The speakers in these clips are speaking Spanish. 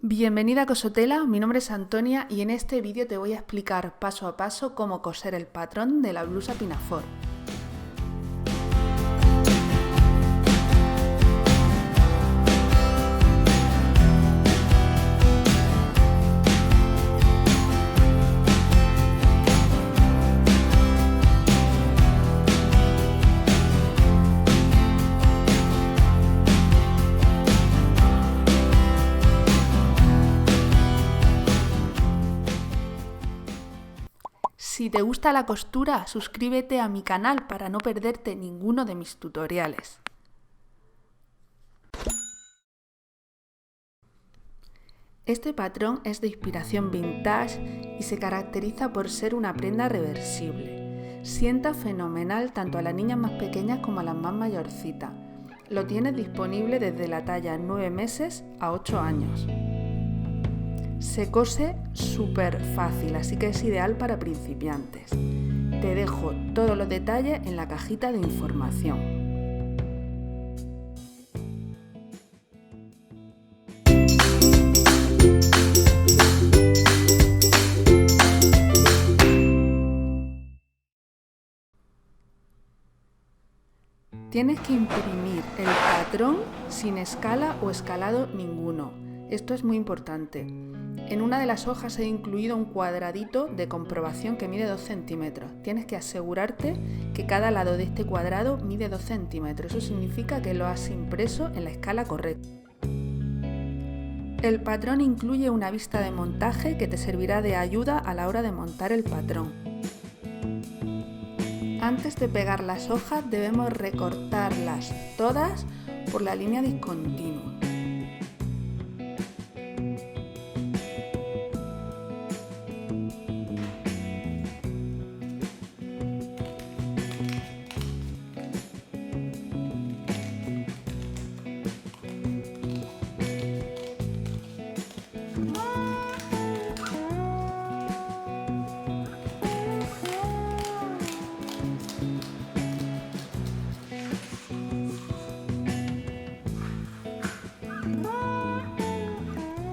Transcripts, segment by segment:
Bienvenida a Cosotela, mi nombre es Antonia y en este vídeo te voy a explicar paso a paso cómo coser el patrón de la blusa pinafore. Si te gusta la costura, suscríbete a mi canal para no perderte ninguno de mis tutoriales. Este patrón es de inspiración vintage y se caracteriza por ser una prenda reversible. Sienta fenomenal tanto a las niñas más pequeñas como a las más mayorcitas. Lo tienes disponible desde la talla 9 meses a 8 años. Se cose súper fácil, así que es ideal para principiantes. Te dejo todos los detalles en la cajita de información. Tienes que imprimir el patrón sin escala o escalado ninguno. Esto es muy importante. En una de las hojas he incluido un cuadradito de comprobación que mide 2 centímetros. Tienes que asegurarte que cada lado de este cuadrado mide 2 centímetros. Eso significa que lo has impreso en la escala correcta. El patrón incluye una vista de montaje que te servirá de ayuda a la hora de montar el patrón. Antes de pegar las hojas debemos recortarlas todas por la línea discontinua.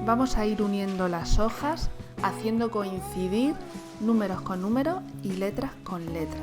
Vamos a ir uniendo las hojas, haciendo coincidir números con números y letras con letras.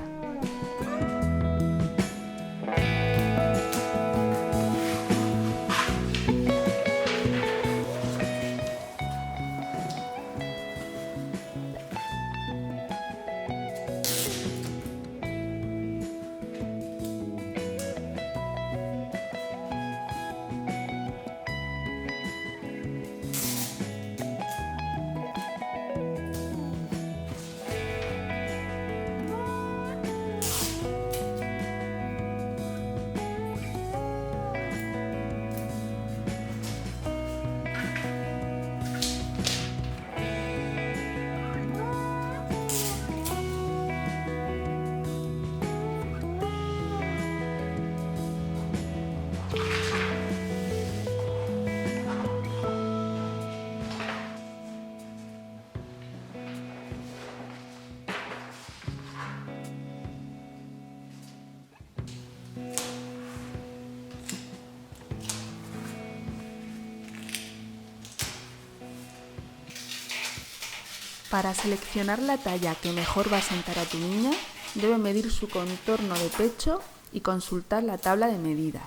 Para seleccionar la talla que mejor va a sentar a tu niña, debe medir su contorno de pecho y consultar la tabla de medidas.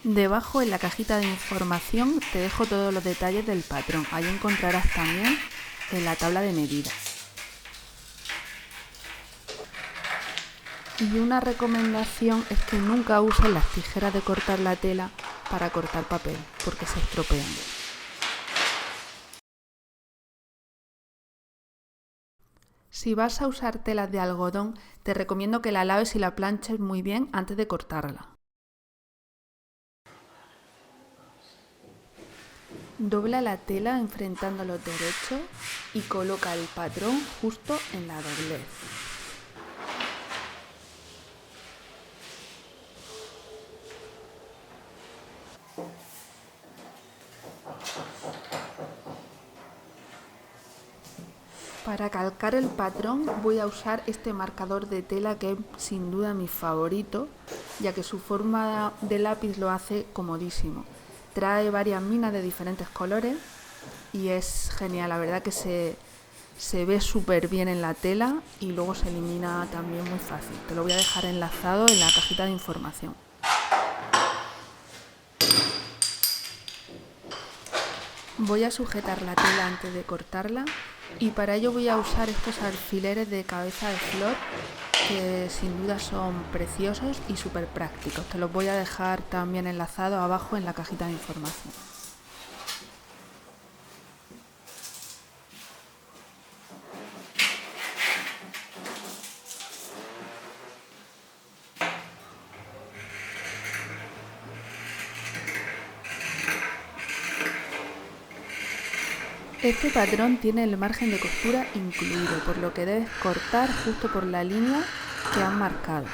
Debajo en la cajita de información te dejo todos los detalles del patrón. Ahí encontrarás también en la tabla de medidas. Y una recomendación es que nunca uses las tijeras de cortar la tela para cortar papel, porque se estropean. Si vas a usar telas de algodón, te recomiendo que la laves y la planches muy bien antes de cortarla. Dobla la tela enfrentando los derechos y coloca el patrón justo en la doblez. Para calcar el patrón voy a usar este marcador de tela que es sin duda mi favorito, ya que su forma de lápiz lo hace comodísimo. Trae varias minas de diferentes colores y es genial, la verdad que se ve súper bien en la tela y luego se elimina también muy fácil. Te lo voy a dejar enlazado en la cajita de información. Voy a sujetar la tela antes de cortarla y para ello voy a usar estos alfileres de cabeza de flor que sin duda son preciosos y súper prácticos. Te los voy a dejar también enlazados abajo en la cajita de información. Este patrón tiene el margen de costura incluido, por lo que debes cortar justo por la línea que han marcado.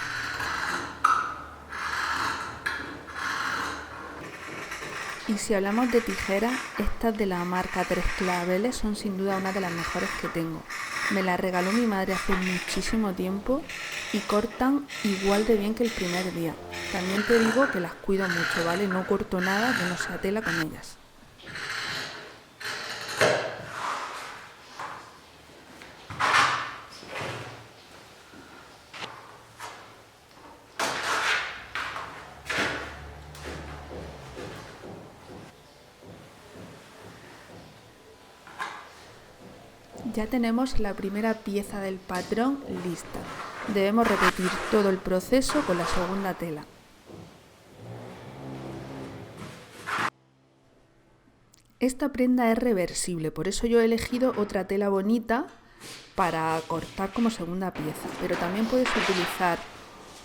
Y si hablamos de tijeras, estas de la marca Tres Claveles son sin duda una de las mejores que tengo. Me las regaló mi madre hace muchísimo tiempo y cortan igual de bien que el primer día. También te digo que las cuido mucho, ¿vale? No corto nada que no sea tela con ellas. Ya tenemos la primera pieza del patrón lista. Debemos repetir todo el proceso con la segunda tela. Esta prenda es reversible, por eso yo he elegido otra tela bonita para cortar como segunda pieza, pero también puedes utilizar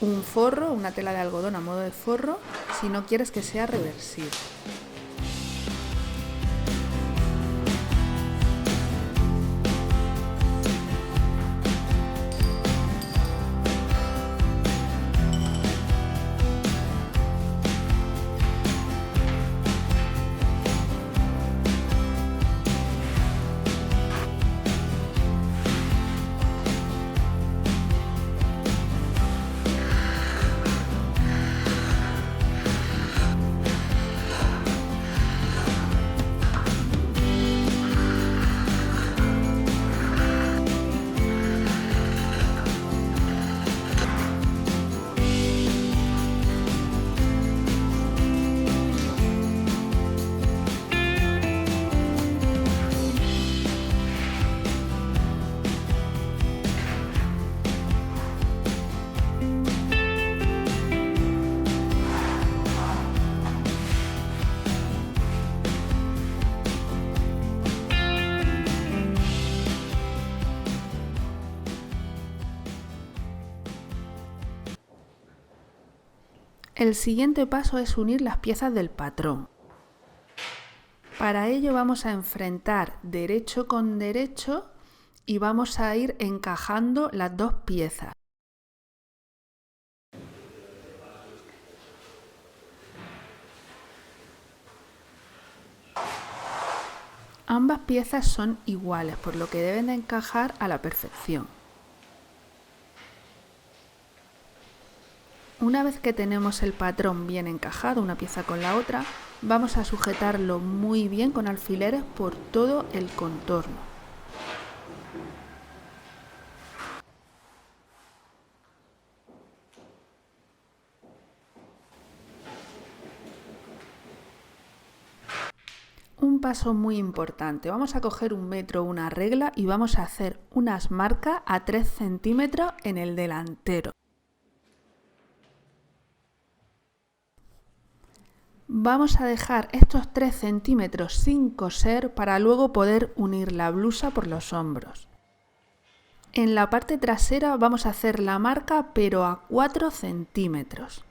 un forro, una tela de algodón a modo de forro, si no quieres que sea reversible. El siguiente paso es unir las piezas del patrón. Para ello vamos a enfrentar derecho con derecho y vamos a ir encajando las dos piezas. Ambas piezas son iguales, por lo que deben de encajar a la perfección. Una vez que tenemos el patrón bien encajado, una pieza con la otra, vamos a sujetarlo muy bien con alfileres por todo el contorno. Un paso muy importante, vamos a coger un metro, una regla y vamos a hacer unas marcas a 3 centímetros en el delantero. Vamos a dejar estos 3 centímetros sin coser para luego poder unir la blusa por los hombros. En la parte trasera vamos a hacer la marca pero a 4 centímetros.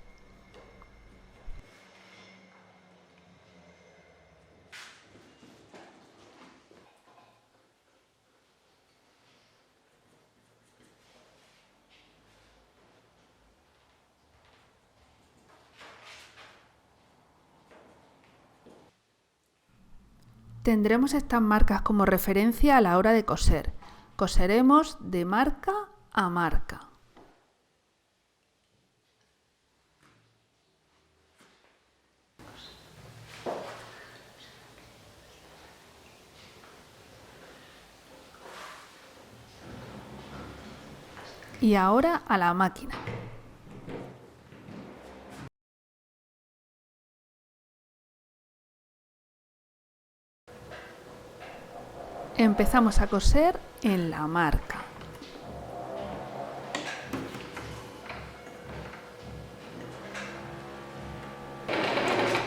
Tendremos estas marcas como referencia a la hora de coser. Coseremos de marca a marca. Y ahora a la máquina. Empezamos a coser en la marca.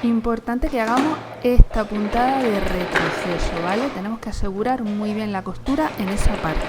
Importante que hagamos esta puntada de retroceso, ¿vale? Tenemos que asegurar muy bien la costura en esa parte.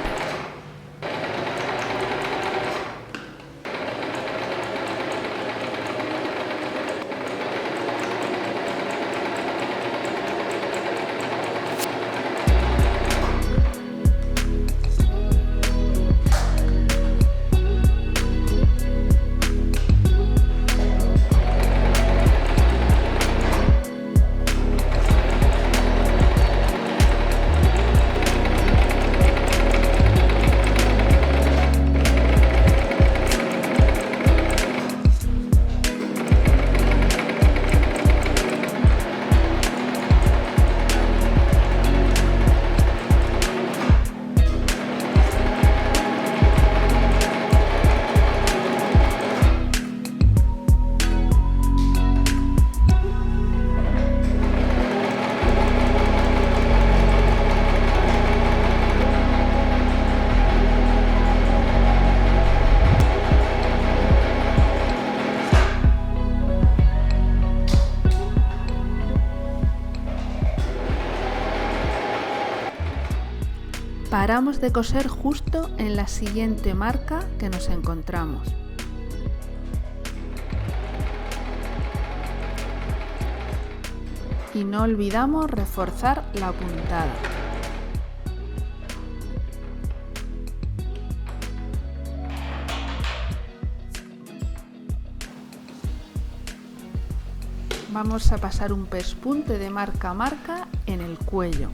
Paramos de coser justo en la siguiente marca que nos encontramos. Y no olvidamos reforzar la puntada. Vamos a pasar un pespunte de marca a marca en el cuello.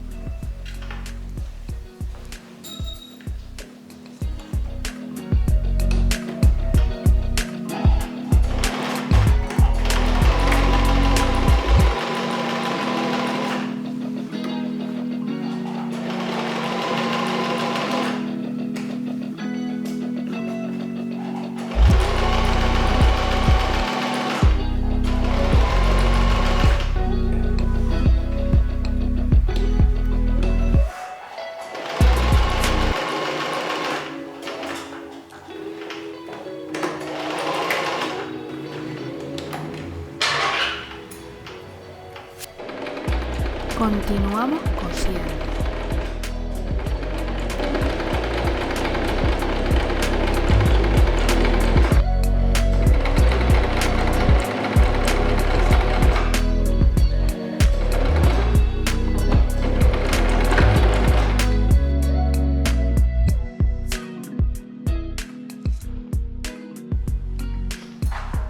Continuamos cosiendo.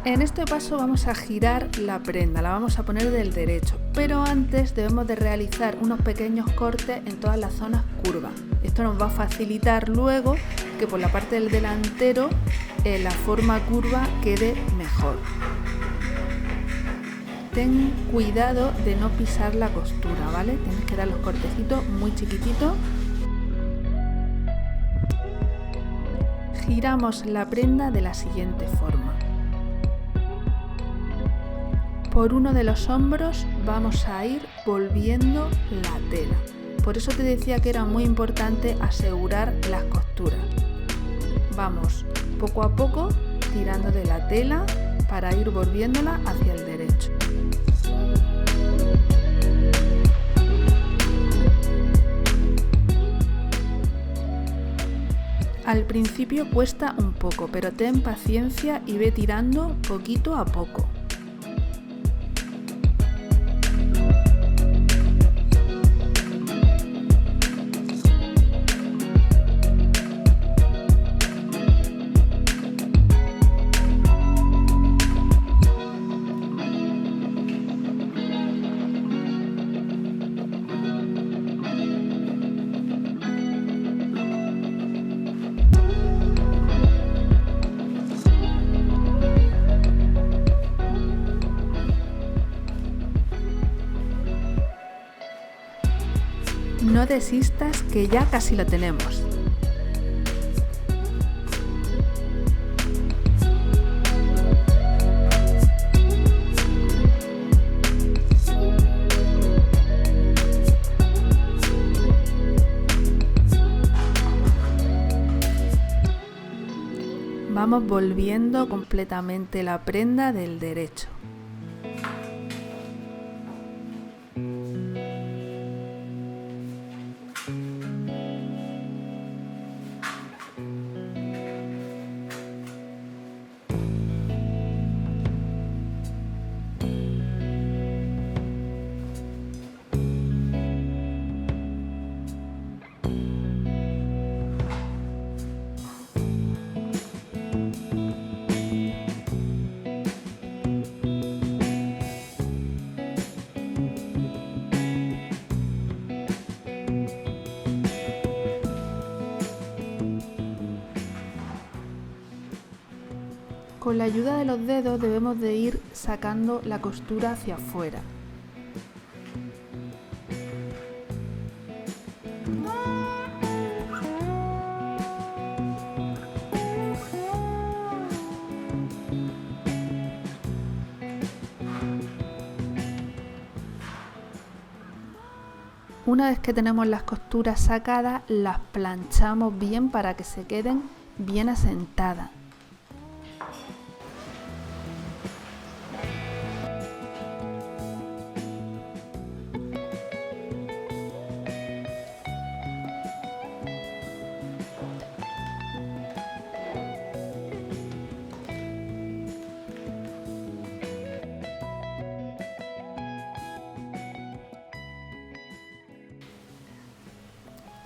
En este paso vamos a girar la prenda, la vamos a poner del derecho, pero antes debemos de realizar unos pequeños cortes en todas las zonas curvas. Esto nos va a facilitar luego que por la parte del delantero la forma curva quede mejor. Ten cuidado de no pisar la costura, ¿vale? Tienes que dar los cortecitos muy chiquititos. Giramos la prenda de la siguiente forma. Por uno de los hombros vamos a ir volviendo la tela. Por eso te decía que era muy importante asegurar las costuras. Vamos poco a poco tirando de la tela para ir volviéndola hacia el derecho. Al principio cuesta un poco, pero ten paciencia y ve tirando poquito a poco. No desistas, que ya casi lo tenemos. Vamos volviendo completamente la prenda del derecho. Con la ayuda de los dedos debemos de ir sacando la costura hacia afuera. Una vez que tenemos las costuras sacadas, las planchamos bien para que se queden bien asentadas.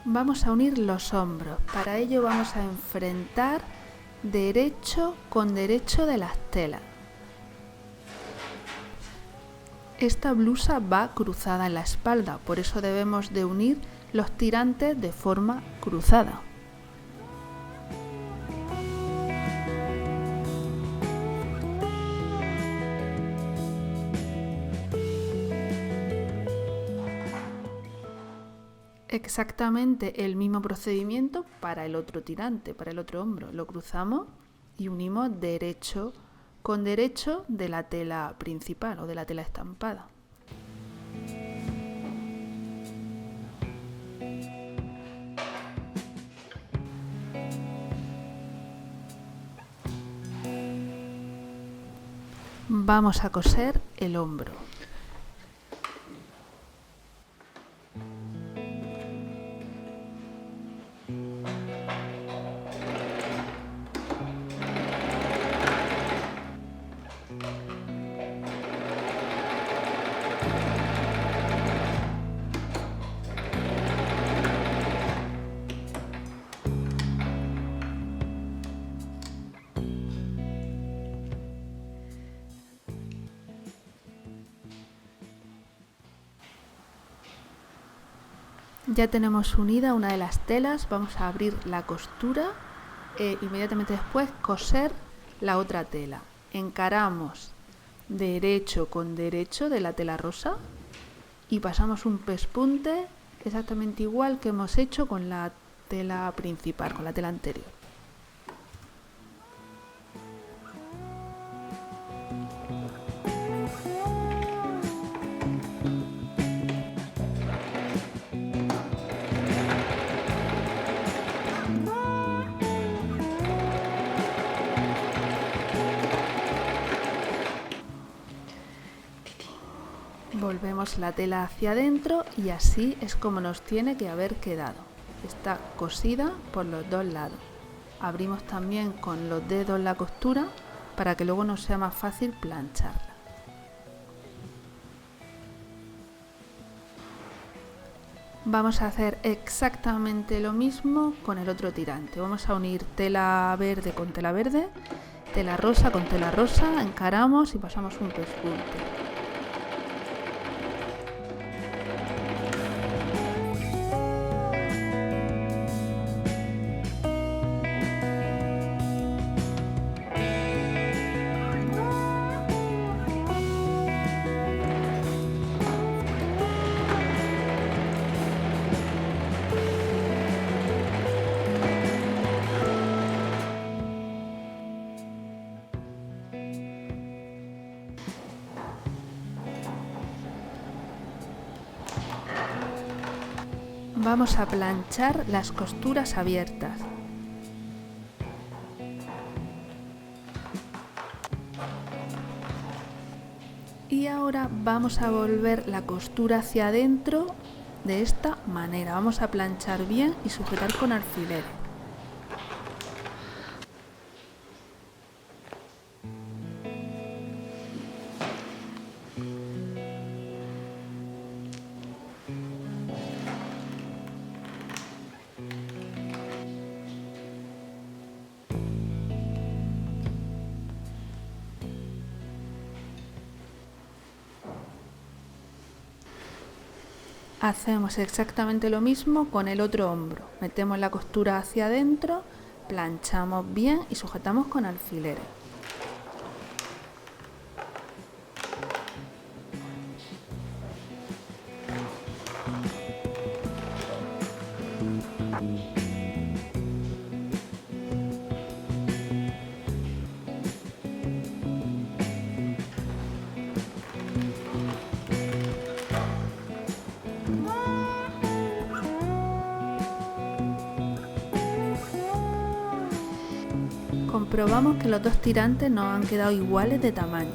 Vamos a unir los hombros. Para ello vamos a enfrentar derecho con derecho de las telas. Esta blusa va cruzada en la espalda, por eso debemos de unir los tirantes de forma cruzada. Exactamente el mismo procedimiento para el otro tirante, para el otro hombro. Lo cruzamos y unimos derecho con derecho de la tela principal o de la tela estampada. Vamos a coser el hombro. Ya tenemos unida una de las telas, vamos a abrir la costura e inmediatamente después coser la otra tela. Encaramos derecho con derecho de la tela rosa y pasamos un pespunte exactamente igual que hemos hecho con la tela principal, con la tela anterior. Volvemos la tela hacia adentro y así es como nos tiene que haber quedado. Está cosida por los dos lados. Abrimos también con los dedos la costura para que luego nos sea más fácil plancharla. Vamos a hacer exactamente lo mismo con el otro tirante. Vamos a unir tela verde con tela verde, tela rosa con tela rosa, encaramos y pasamos un pespunte. Vamos a planchar las costuras abiertas. ahora vamos a volver la costura hacia adentro de esta manera. Vamos a planchar bien y sujetar con alfileres. Hacemos exactamente lo mismo con el otro hombro. Metemos la costura hacia adentro, planchamos bien y sujetamos con alfileres. Comprobamos que los dos tirantes nos han quedado iguales de tamaño.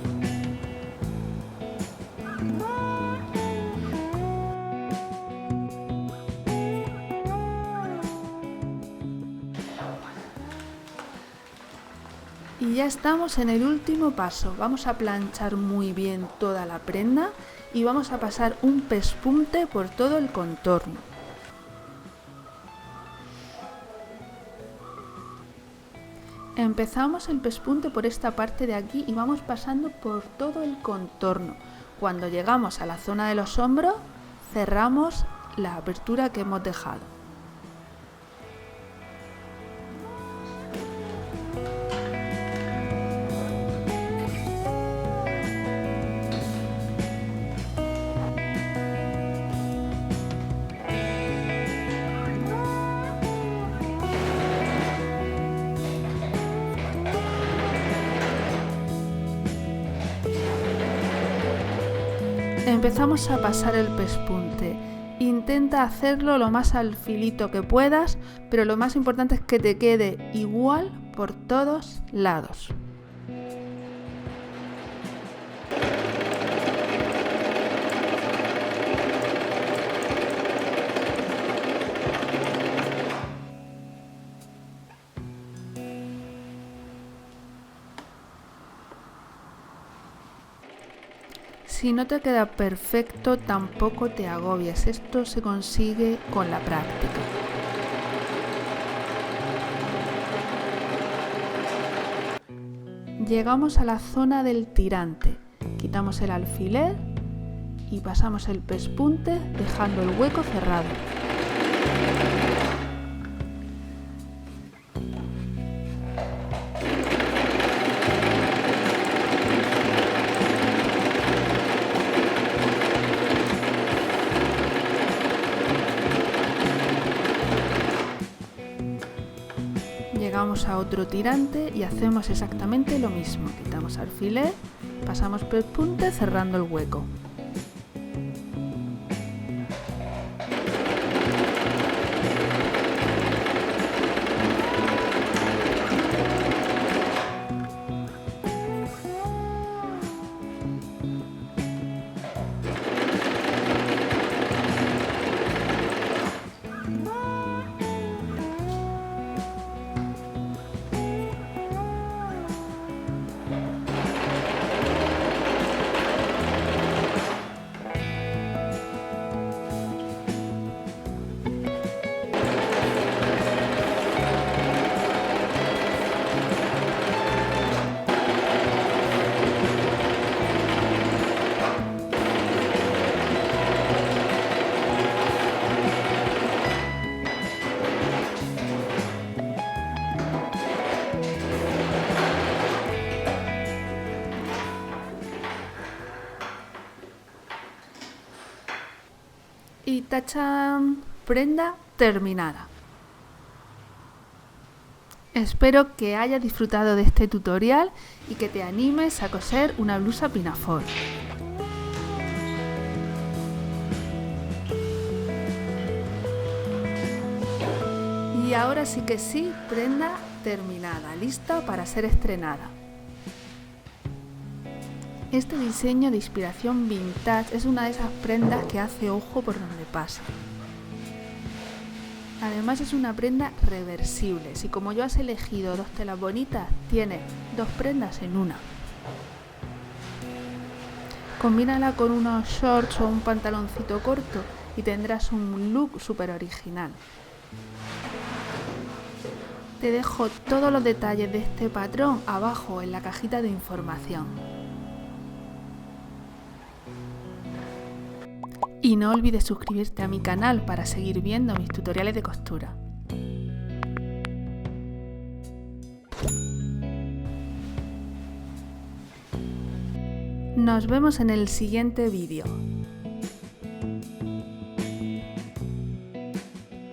Y ya estamos en el último paso. Vamos a planchar muy bien toda la prenda y vamos a pasar un pespunte por todo el contorno. Empezamos el pespunte por esta parte de aquí y vamos pasando por todo el contorno. Cuando llegamos a la zona de los hombros, cerramos la apertura que hemos dejado. Empezamos a pasar el pespunte. Intenta hacerlo lo más al filito que puedas, pero lo más importante es que te quede igual por todos lados. Si no te queda perfecto, tampoco te agobies. Esto se consigue con la práctica. Llegamos a la zona del tirante. Quitamos el alfiler y pasamos el pespunte dejando el hueco cerrado. Llegamos a otro tirante y hacemos exactamente lo mismo. Quitamos alfiler, pasamos pespunte cerrando el hueco. Y tachan, prenda terminada. Espero que hayas disfrutado de este tutorial y que te animes a coser una blusa pinafore. Y ahora sí que sí, prenda terminada, lista para ser estrenada. Este diseño de inspiración vintage es una de esas prendas que hace ojo por donde pasa. Además es una prenda reversible. Si como yo has elegido 2 telas bonitas, tienes 2 prendas en una. Combínala con unos shorts o un pantaloncito corto y tendrás un look súper original. Te dejo todos los detalles de este patrón abajo en la cajita de información. Y no olvides suscribirte a mi canal para seguir viendo mis tutoriales de costura. Nos vemos en el siguiente vídeo.